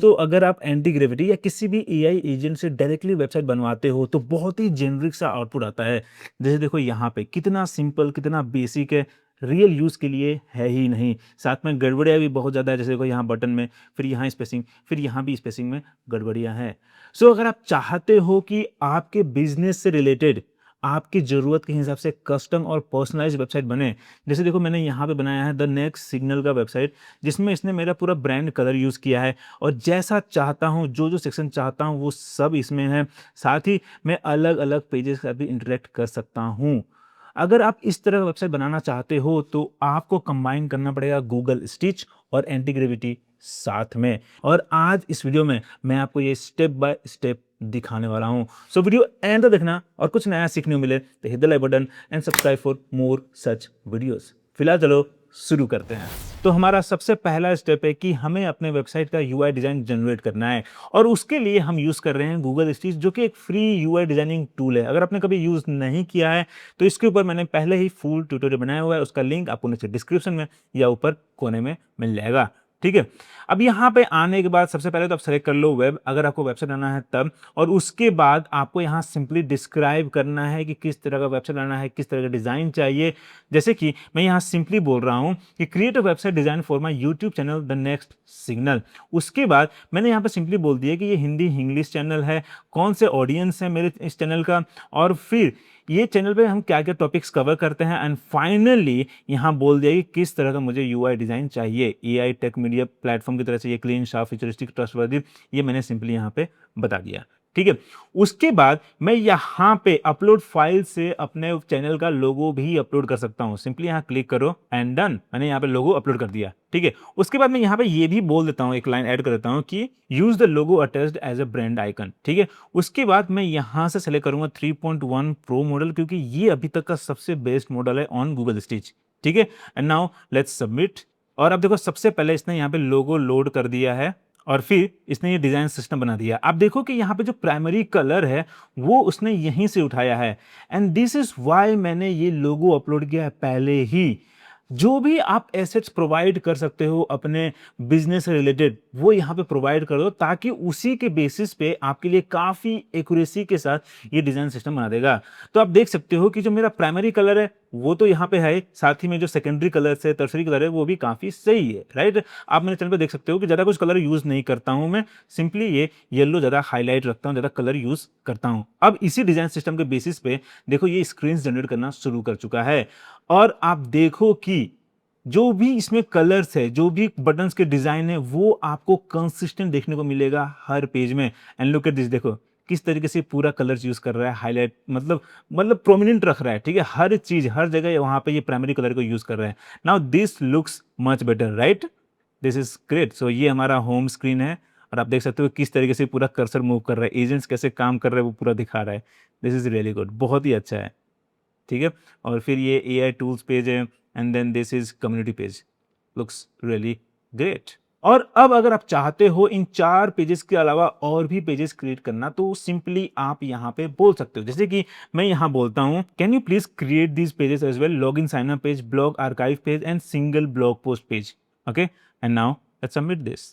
तो अगर आप एंटी ग्रेविटी या किसी भी एआई एजेंट से डायरेक्टली वेबसाइट बनवाते हो तो बहुत ही जेनरिक सा आउटपुट आता है। जैसे देखो यहाँ पे कितना सिंपल, कितना बेसिक है, रियल यूज़ के लिए है ही नहीं। साथ में गड़बड़ियाँ भी बहुत ज़्यादा है। जैसे देखो यहाँ बटन में, फिर यहाँ स्पेसिंग, फिर यहाँ भी स्पेसिंग में गड़बड़ियाँ हैं। सो अगर आप चाहते हो कि आपके बिजनेस से रिलेटेड आपकी ज़रूरत के हिसाब से कस्टम और पर्सनलाइज्ड वेबसाइट बने, जैसे देखो मैंने यहाँ पे बनाया है द नेक्स्ट सिग्नल का वेबसाइट, जिसमें इसने मेरा पूरा ब्रांड कलर यूज़ किया है और जैसा चाहता हूँ, जो सेक्शन चाहता हूँ वो सब इसमें है। साथ ही मैं अलग-अलग पेजेस का भी इंटरैक्ट कर सकता हूँ। अगर आप इस तरह का वेबसाइट बनाना चाहते हो तो आपको कंबाइन करना पड़ेगा गूगल स्टिच और एंटी ग्रेविटी साथ में। और आज इस वीडियो में मैं आपको ये स्टेप बाय स्टेप दिखाने वाला हूँ। सो वीडियो एंड तक देखना और कुछ नया सीखने को मिले तो hit the like button and subscribe for more such videos. फिलहाल चलो शुरू करते हैं। तो हमारा सबसे पहला स्टेप है कि हमें अपने वेबसाइट का यूआई डिज़ाइन जनरेट करना है और उसके लिए हम यूज़ कर रहे हैं गूगल स्टिच, जो कि एक फ्री यूआई डिज़ाइनिंग टूल है। अगर आपने कभी यूज़ नहीं किया है तो इसके ऊपर मैंने पहले ही फुल ट्यूटोरियल बनाया हुआ है, उसका लिंक आपको नीचे डिस्क्रिप्शन में या ऊपर कोने में मिल जाएगा। ठीक है, अब यहाँ पे आने के बाद सबसे पहले तो आप सेलेक्ट कर लो वेब, अगर आपको वेबसाइट बनाना है तब, और उसके बाद आपको यहाँ सिंपली डिस्क्राइब करना है कि किस तरह का वेबसाइट बनाना है, किस तरह का डिज़ाइन चाहिए। जैसे कि मैं यहाँ सिंपली बोल रहा हूँ कि create a website design for my YouTube channel the next signal. उसके बाद मैंने यहाँ पर सिंपली बोल दिया कि ये हिंदी इंग्लिश चैनल है, कौन से ऑडियंस है मेरे इस चैनल का, और फिर ये चैनल पे हम क्या क्या टॉपिक्स कवर करते हैं, एंड फाइनली यहाँ बोल दिया कि किस तरह का मुझे यूआई डिज़ाइन चाहिए। एआई टेक मीडिया प्लेटफॉर्म की तरह से ये क्लीन, शार्प, फ्यूचरिस्टिक, ट्रस्टवर्दी, ये मैंने सिंपली यहाँ पे बता दिया। ठीक है, उसके बाद मैं यहाँ पे अपलोड फाइल से अपने चैनल का लोगो भी अपलोड कर सकता हूँ। सिंपली यहाँ क्लिक करो एंड डन, मैंने यहाँ पे लोगो अपलोड कर दिया। ठीक है, उसके बाद मैं यहाँ पे ये भी बोल देता हूँ, एक लाइन ऐड कर देता हूँ कि use the logo attached as a brand icon. ठीक है, उसके बाद मैं यहाँ से सेलेक्ट करूंगा 3.1 प्रो मॉडल, क्योंकि ये अभी तक का सबसे बेस्ट मॉडल है ऑन गूगल स्टिच। ठीक है, एंड नाउ लेट्स सबमिट। और अब देखो सबसे पहले इसने यहाँ पे लोगो लोड कर दिया है और फिर इसने ये डिजाइन सिस्टम बना दिया। आप देखो कि यहाँ पे जो प्राइमरी कलर है वो उसने यहीं से उठाया है, एंड दिस इज व्हाई मैंने ये लोगो अपलोड किया है पहले ही। जो भी आप एसेट्स प्रोवाइड कर सकते हो अपने बिजनेस से रिलेटेड, वो यहाँ पे प्रोवाइड कर दो, ताकि उसी के बेसिस पे आपके लिए काफी एक्यूरेसी के साथ ये डिजाइन सिस्टम बना देगा। तो आप देख सकते हो कि जो मेरा प्राइमरी कलर है वो तो यहाँ पे है, साथ ही में जो सेकेंडरी कलर है, टर्सरी कलर है, वो भी काफी सही है। राइट, आप मेरे चैनल पे देख सकते हो कि ज्यादा कुछ कलर यूज नहीं करता हूं मैं, सिंपली ये येलो ज्यादा हाईलाइट रखता हूं, ज्यादा कलर यूज करता हूं। अब इसी डिजाइन सिस्टम के बेसिस पे देखो ये स्क्रीन जनरेट करना शुरू कर चुका है, और आप देखो कि जो भी इसमें कलर्स है, जो भी बटन्स के डिजाइन है, वो आपको कंसिस्टेंट देखने को मिलेगा हर पेज में। एंड लुक एट दिस, देखो किस तरीके से पूरा कलर्स यूज कर रहा है, हाईलाइट मतलब प्रोमिनेंट रख रहा है। ठीक है, हर चीज हर जगह वहां पे ये प्राइमरी कलर को यूज कर रहा है। Now this looks much better, right, this is great. So ये हमारा होम स्क्रीन है और आप देख सकते हो किस तरीके से पूरा कर्सर मूव कर रहा है, एजेंट्स कैसे काम कर रहे हैं वो पूरा दिखा रहा है। दिस इज रियली गुड, बहुत ही अच्छा है। ठीक है, और फिर ये एआई टूल्स पेज है, and then this is community page, looks really great. और अब अगर आप चाहते हो इन 4 पेजेस के अलावा और भी पेजेस क्रिएट करना, तो सिंपली आप यहाँ पे बोल सकते हो। जैसे कि मैं यहाँ बोलता हूँ, can you please create these pages as well, log in sign up page, blog archive page and single blog post page. Okay, and now let's submit this.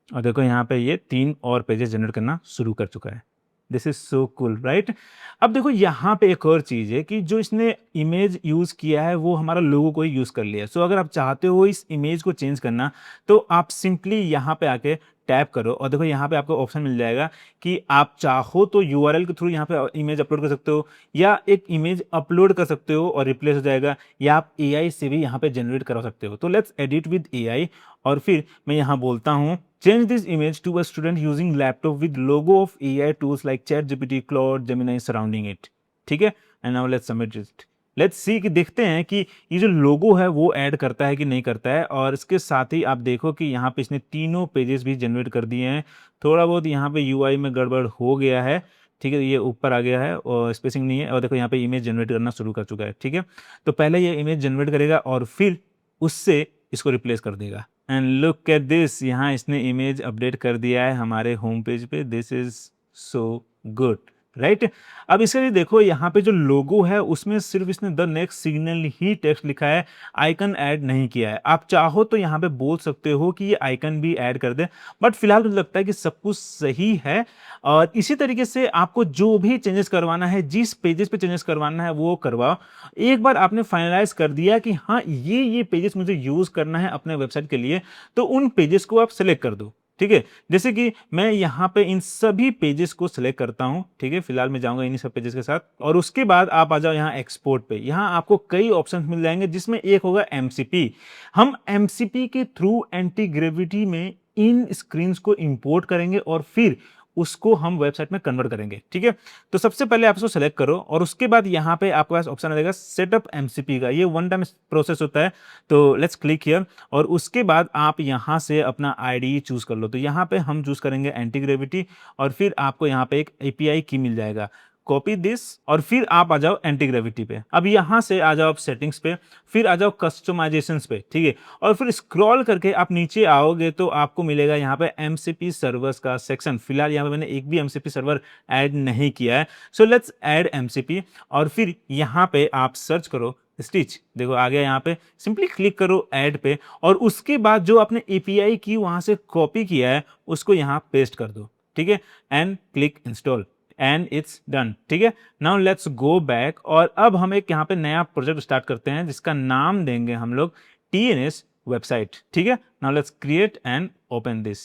और देखो यहाँ पे ये 3 और पेजेस जनरेट करना शुरू कर चुका है। This is so cool, right. अब देखो यहाँ पे एक और चीज है कि जो इसने इमेज यूज किया है वो हमारा लोगो को ही यूज कर लिया है। सो अगर आप चाहते हो इस इमेज को चेंज करना, तो आप सिंपली यहाँ पे आके टैप करो और देखो यहाँ पे आपको ऑप्शन मिल जाएगा कि आप चाहो तो यूआरएल के थ्रू यहाँ पे इमेज अपलोड कर सकते हो, या एक इमेज अपलोड कर सकते हो और रिप्लेस हो जाएगा, या आप एआई से भी यहाँ पे जनरेट करा सकते हो। तो लेट्स एडिट विद एआई, और फिर मैं यहाँ बोलता हूँ change this image to a student using laptop with logo of AI tools like ChatGPT, Claude, Gemini surrounding it. ठीक है, and now let's submit it. Let's see कि देखते हैं कि ये जो लोगो है वो ऐड करता है कि नहीं करता है। और इसके साथ ही आप देखो कि यहाँ पे इसने तीनों पेजेस भी जनरेट कर दिए हैं। थोड़ा बहुत यहाँ पे यूआई में गड़बड़ हो गया है। ठीक है, ये ऊपर आ गया है और स्पेसिंग नहीं है, और देखो यहाँ पे इमेज जनरेट करना शुरू कर चुका है। ठीक है, तो पहले ये इमेज जनरेट करेगा और फिर उससे इसको रिप्लेस कर देगा। एंड लुक एट दिस, यहाँ इसने इमेज अपडेट कर दिया है हमारे होम पेज पे। This is so good, right. अब इसके लिए देखो यहाँ पे जो लोगो है उसमें सिर्फ इसने the next signal he text लिखा है, आइकन ऐड नहीं किया है। आप चाहो तो यहाँ पे बोल सकते हो कि ये आइकन भी ऐड कर दे, बट फिलहाल मुझे लगता है कि सब कुछ सही है। और इसी तरीके से आपको जो भी चेंजेस करवाना है, जिस पेजेस पे चेंजेस करवाना है वो करवाओ। एक बार आपने फाइनलाइज कर दिया कि हाँ ये पेजेस मुझे यूज करना है अपने वेबसाइट के लिए, तो उन पेजेस को आप सिलेक्ट कर दो। ठीक है, जैसे कि मैं यहाँ पे इन सभी पेजेस को सिलेक्ट करता हूँ। ठीक है, फिलहाल मैं जाऊंगा इन्हीं सब पेजेस के साथ, और उसके बाद आप आ जाओ यहाँ एक्सपोर्ट पे। यहाँ आपको कई ऑप्शंस मिल जाएंगे, जिसमें एक होगा एमसीपी। हम एमसीपी के थ्रू एंटी ग्रेविटी में इन स्क्रीन्स को इंपोर्ट करेंगे और फिर उसको हम वेबसाइट में कन्वर्ट करेंगे। ठीक है, तो सबसे पहले आप इसको सेलेक्ट करो और उसके बाद यहाँ पे आपके पास ऑप्शन आ जाएगा सेटअप एमसीपी का। ये वन टाइम प्रोसेस होता है, तो लेट्स क्लिक हियर। और उसके बाद आप यहाँ से अपना आईडी चूज कर लो। तो यहाँ पे हम चूज करेंगे एंटी ग्रेविटी, और फिर आपको यहाँ पे एक एपीआई की मिल जाएगा, कॉपी दिस, और फिर आप आ जाओ एंटी ग्रेविटी पे। अब यहाँ से आ जाओ आप सेटिंग्स पे, फिर आ जाओ कस्टमाइजेशंस पे। ठीक है, और फिर स्क्रॉल करके आप नीचे आओगे तो आपको मिलेगा यहाँ पे एमसीपी सर्वर्स का सेक्शन। फिलहाल यहाँ पे मैंने एक भी एमसीपी सर्वर ऐड नहीं किया है, सो लेट्स ऐड एमसीपी। और फिर यहाँ पे आप सर्च करो स्टिच, देखो आ गया। यहाँ पे सिंपली क्लिक करो ऐड पे, और उसके बाद जो आपने एपीआई की वहां से कॉपी किया है उसको यहाँ पेस्ट कर दो। ठीक है, and click install and it's done. ठीक है, नाउ लेट्स गो बैक, और अब हम एक यहाँ पे नया प्रोजेक्ट स्टार्ट करते हैं जिसका नाम देंगे हम लोग टीएनएस वेबसाइट। ठीक है, now let's create and open this.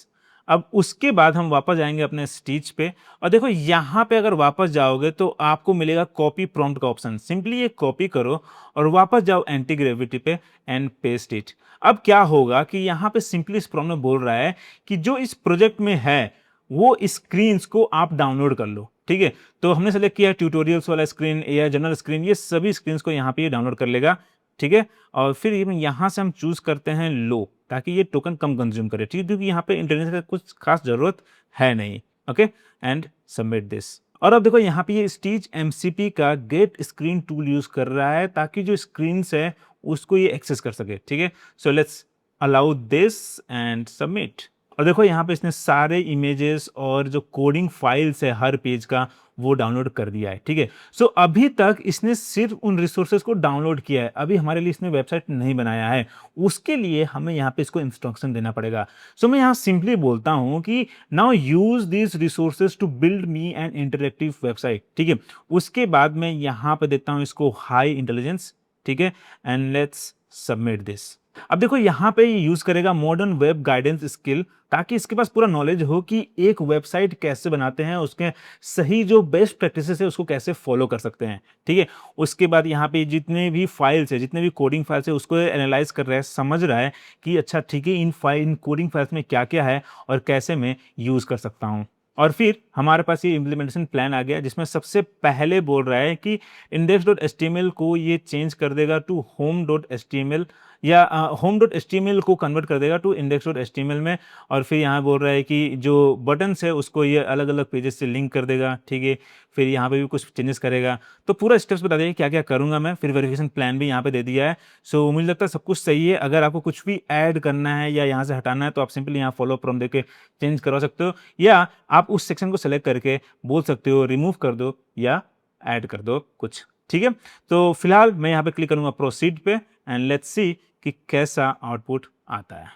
अब उसके बाद हम वापस जाएंगे अपने स्टिच पे, और देखो यहाँ पे अगर वापस जाओगे तो आपको मिलेगा कॉपी प्रॉम्प्ट का ऑप्शन। सिंपली ये कॉपी करो और वापस जाओ एंटी ग्रेविटी पे एंड पेस्ट इट। अब क्या होगा कि यहाँ पे सिंपली इस प्रॉम्प्ट में बोल रहा है कि जो इस प्रोजेक्ट में है वो स्क्रीन्स को आप डाउनलोड कर लो। ठीक है, तो हमने सेलेक्ट किया ट्यूटोरियल्स वाला स्क्रीन या जनरल स्क्रीन, ये सभी स्क्रीन्स को यहाँ पे ये डाउनलोड कर लेगा। ठीक है, और फिर यहाँ से हम चूज करते हैं लो, ताकि ये टोकन कम कंज्यूम करे। ठीक है, क्योंकि यहाँ पे इंटरनेट का कुछ खास जरूरत है नहीं। Okay, and submit this. और अब देखो यहाँ पे ये स्टिच एमसीपी का गेट स्क्रीन टूल यूज कर रहा है, ताकि जो स्क्रीन है उसको ये एक्सेस कर सके। ठीक है, so let's allow this and submit. और देखो यहाँ पे इसने सारे इमेजेस और जो कोडिंग फाइल्स है हर पेज का वो डाउनलोड कर दिया है। ठीक है, सो अभी तक इसने सिर्फ उन रिसोर्सेज को डाउनलोड किया है, अभी हमारे लिए इसने वेबसाइट नहीं बनाया है। उसके लिए हमें यहाँ पे इसको इंस्ट्रक्शन देना पड़ेगा। सो मैं यहाँ सिंपली बोलता हूँ कि now use this resources to build me an interactive website. ठीक है, उसके बाद मैं यहाँ पे देता हूँ इसको हाई इंटेलिजेंस। ठीक है, एंड लेट्स सबमिट दिस। अब देखो यहाँ पे ये यूज करेगा मॉडर्न वेब गाइडेंस स्किल, ताकि इसके पास पूरा नॉलेज हो कि एक वेबसाइट कैसे बनाते हैं, उसके सही जो बेस्ट प्रैक्टिसेस है उसको कैसे फॉलो कर सकते हैं। ठीक है, उसके बाद यहाँ पे जितने भी फाइल्स है, जितने भी कोडिंग फाइल्स है, उसको एनालाइज कर रहा है, समझ रहा है कि अच्छा ठीक है इन कोडिंग फाइल्स में क्या क्या है और कैसे मैं यूज कर सकता हूँ। और फिर हमारे पास ये इम्प्लीमेंटेशन प्लान आ गया, जिसमें सबसे पहले बोल रहा है कि index.html को ये चेंज कर देगा टू home.html, या home.html को कन्वर्ट कर देगा टू index.html में। और फिर यहाँ बोल रहा है कि जो बटन्स है उसको ये अलग अलग पेजेस से लिंक कर देगा। ठीक है, फिर यहाँ पे भी कुछ चेंजेस करेगा। तो पूरा स्टेप्स बता देगा क्या क्या करूँगा मैं, फिर वेरिफिकेशन प्लान भी यहाँ पे दे दिया है। सो मुझे लगता है सब कुछ सही है। अगर आपको कुछ भी ऐड करना है या यहाँ से हटाना है तो आप सिंपली यहाँ फॉलो प्रॉम्प्ट देके चेंज करवा सकते हो, या आप उस सेक्शन को सेलेक्ट करके बोल सकते हो रिमूव कर दो या ऐड कर दो कुछ। ठीक है, तो फिलहाल मैं यहाँ पे क्लिक करूंगा प्रोसीड पे, एंड लेट्स सी कि कैसा आउटपुट आता है।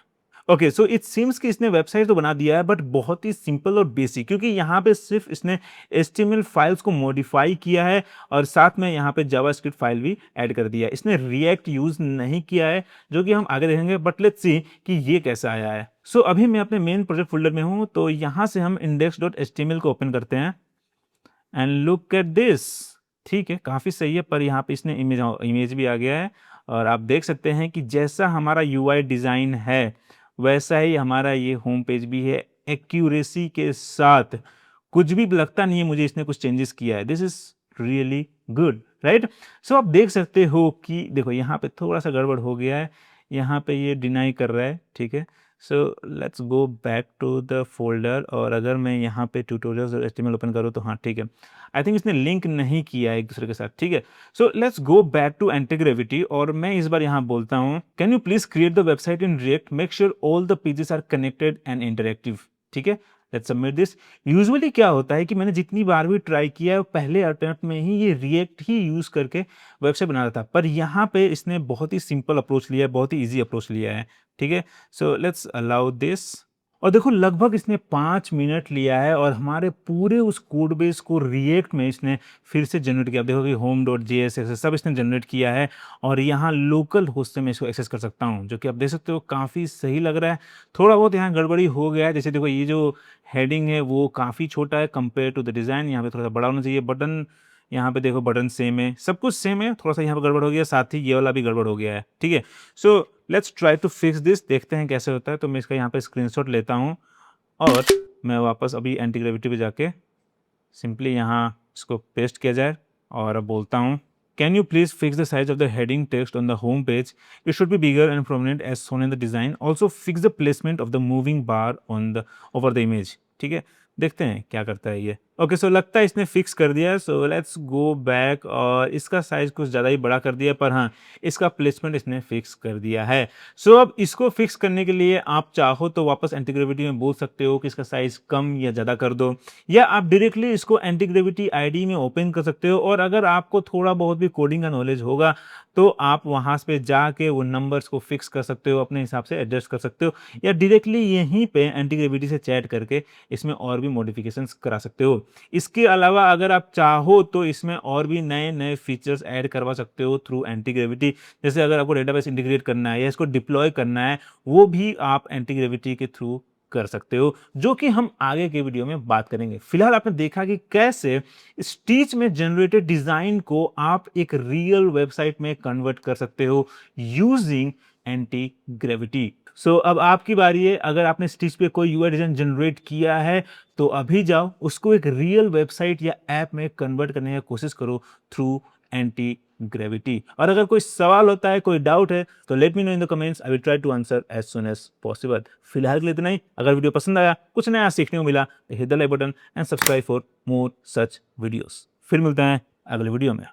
ओके, सो इट सीम्स कि इसने वेबसाइट तो बना दिया है, बट बहुत ही सिंपल और बेसिक, क्योंकि यहाँ पे सिर्फ इसने HTML फाइल्स को मॉडिफाई किया है और साथ में यहाँ पे जावास्क्रिप्ट फाइल भी ऐड कर दिया है। इसने रिएक्ट यूज नहीं किया है, जो कि हम आगे देखेंगे, बट लेट्स सी कि ये कैसा आया है। सो अभी मैं अपने मेन प्रोजेक्ट फोल्डर में हूँ, तो यहाँ से हम index.html को ओपन करते हैं एंड लुक एट दिस। ठीक है, काफ़ी सही है, पर यहाँ पे इसने इमेज भी आ गया है, और आप देख सकते हैं कि जैसा हमारा UI डिज़ाइन है वैसा ही हमारा ये होम पेज भी है, एक्यूरेसी के साथ। कुछ भी लगता नहीं है मुझे इसने कुछ चेंजेस किया है। This is really good, right. So आप देख सकते हो कि देखो यहाँ पे थोड़ा सा गड़बड़ हो गया है, यहाँ पे ये डिनाई कर रहा है। ठीक है, so let's go back to the folder, और अगर मैं यहाँ पे ट्यूटोरियल्स और HTML ओपन करूँ तो हाँ ठीक है, आई थिंक इसने लिंक नहीं किया है एक दूसरे के साथ। ठीक है, so let's go back to anti gravity, और मैं इस बार यहाँ बोलता हूँ can you please create the website in React, make sure all the pages are connected and interactive. ठीक है, लेट्स सबमिट दिस। यूजुअली क्या होता है कि मैंने जितनी बार भी ट्राई किया है पहले अटेम्प्ट में ही ये रिएक्ट ही यूज़ करके वेबसाइट बना रहा था, पर यहाँ पे इसने बहुत ही सिंपल अप्रोच लिया है, बहुत ही ईज़ी अप्रोच लिया है, ठीक है? So let's allow this. और देखो लगभग इसने 5 मिनट लिया है और हमारे पूरे उस कोड बेस को रिएक्ट में इसने फिर से जनरेट किया। आप देखोगे home.js सब इसने जनरेट किया है और यहाँ लोकल होस्ट से मैं इसको एक्सेस कर सकता हूँ, जो कि आप देख सकते हो काफ़ी सही लग रहा है। थोड़ा बहुत यहाँ गड़बड़ी हो गया है, जैसे देखो ये जो हेडिंग है वो काफ़ी छोटा है कंपेयर टू द डिज़ाइन, यहाँ पे थोड़ा सा बड़ा होना चाहिए। बटन यहाँ पे देखो बटन सेम है, सब कुछ सेम है, थोड़ा सा यहाँ पे गड़बड़ हो गया, साथ ही ये वाला भी गड़बड़ हो गया है, ठीक है? So let's try to fix this, देखते हैं कैसे होता है। तो मैं इसका यहाँ पे स्क्रीनशॉट लेता हूँ और मैं वापस अभी एंटी ग्रेविटी पे जाके सिंपली यहाँ इसको पेस्ट किया जाए और अब बोलता हूँ, can you please fix the size of the heading text on the home page, it should be bigger and prominent as shown in the design, also fix the placement of the moving bar on the over the image. ठीक है, देखते हैं क्या करता है ये। Okay, सो लगता है इसने फिक्स कर दिया है। सो लेट्स गो बैक और इसका साइज कुछ ज़्यादा ही बड़ा कर दिया, पर हाँ इसका प्लेसमेंट इसने फिक्स कर दिया है। सो अब इसको फिक्स करने के लिए आप चाहो तो वापस एंटी ग्रेविटी में बोल सकते हो कि इसका साइज कम या ज़्यादा कर दो, या आप डायरेक्टली इसको एंटी ग्रेविटी आईडी में ओपन कर सकते हो। और अगर आपको थोड़ा बहुत भी कोडिंग का नॉलेज होगा तो आप वहाँ पे जाके वो नंबर्स को फिक्स कर सकते हो, अपने हिसाब से एडजस्ट कर सकते हो, या डायरेक्टली यहीं पे एंटी ग्रेविटी से चैट करके इसमें और भी मॉडिफिकेशंस करा सकते हो। इसके अलावा अगर आप चाहो तो इसमें और भी नए नए फीचर्स ऐड करवा सकते हो थ्रू एंटी ग्रेविटी। जैसे अगर आपको डेटाबेस इंटीग्रेट करना है या इसको डिप्लॉय करना है, वो भी आप एंटी ग्रेविटी के थ्रू कर सकते हो, जो कि हम आगे के वीडियो में बात करेंगे। फिलहाल आपने देखा कि कैसे स्टिच में जनरेटेड डिजाइन को आप एक रियल वेबसाइट में कन्वर्ट कर सकते हो यूजिंग एंटी ग्रेविटी। सो अब आपकी बारी है। अगर आपने स्टिच पे कोई यूआई डिजाइन जनरेट किया है तो अभी जाओ उसको एक रियल वेबसाइट या ऐप में कन्वर्ट करने की कोशिश करो थ्रू एंटी ग्रेविटी। और अगर कोई सवाल होता है, कोई डाउट है, तो let me know in the comments, I will try to answer as soon as possible. फिलहाल के लिए इतना ही। अगर वीडियो पसंद आया, कुछ नया सीखने को मिला, तो hit the like button and subscribe for more such videos. फिर मिलते हैं अगले वीडियो में।